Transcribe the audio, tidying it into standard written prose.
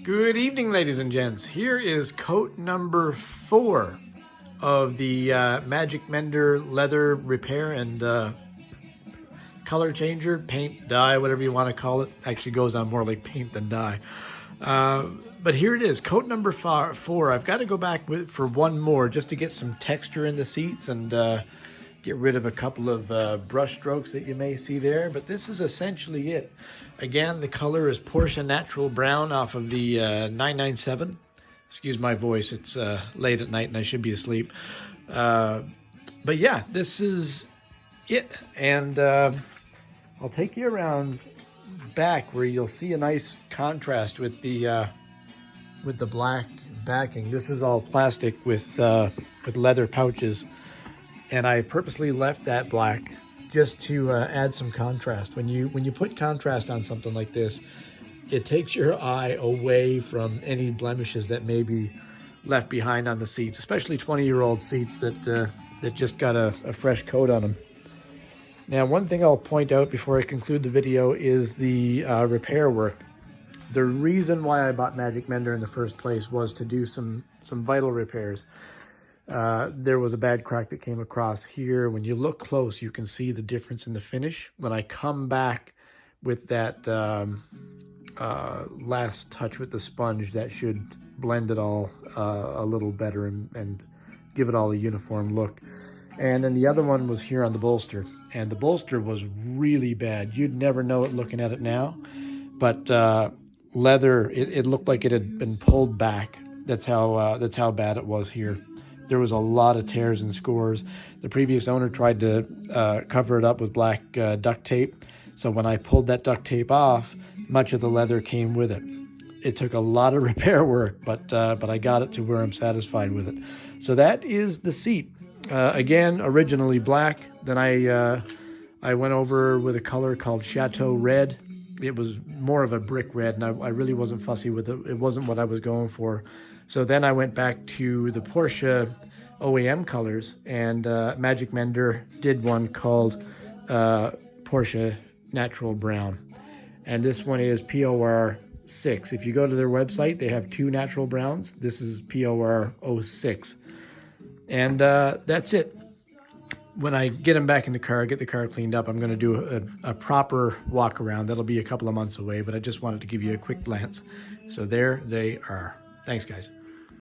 Good evening, ladies and gents. Here is coat number 4 of the Magic Mender leather repair and color changer, paint, dye, whatever you want to call it. Actually goes on more like paint than dye. But here it is, coat number 4. I've got to go back for one more just to get some texture in the seats and get rid of a couple of brush strokes that you may see there. But this is essentially it. Again, the color is Porsche Natural Brown off of the 997. Excuse my voice, it's late at night and I should be asleep. But yeah, this is it. And I'll take you around back where you'll see a nice contrast with the black backing. This is all plastic with leather pouches, and I purposely left that black just to add some contrast. When you put contrast on something like this, it takes your eye away from any blemishes that may be left behind on the seats, especially 20-year-old seats that just got a fresh coat on them. Now, one thing I'll point out before I conclude the video is the repair work. The reason why I bought Magic Mender in the first place was to do some vital repairs. There was a bad crack that came across here. When you look close, you can see the difference in the finish. When I come back with that last touch with the sponge, that should blend it all a little better and give it all a uniform look. And then the other one was here on the bolster, and the bolster was really bad. You'd never know it looking at it now, but leather, it looked like it had been pulled back. That's how bad it was here. There was a lot of tears and scores. The previous owner tried to cover it up with black duct tape. So when I pulled that duct tape off, much of the leather came with it. It took a lot of repair work, but I got it to where I'm satisfied with it. So that is the seat. Again, originally black. Then I went over with a color called Chateau Red. It was more of a brick red, and I really wasn't fussy with it. It wasn't what I was going for. So then I went back to the Porsche OEM colors, and Magic Mender did one called Porsche Natural Brown. And this one is POR 6. If you go to their website, they have 2 natural browns. This is POR 06. And that's it. When I get them back in the car, get the car cleaned up, I'm going to do a proper walk around. That'll be a couple of months away, but I just wanted to give you a quick glance. So there they are. Thanks, guys.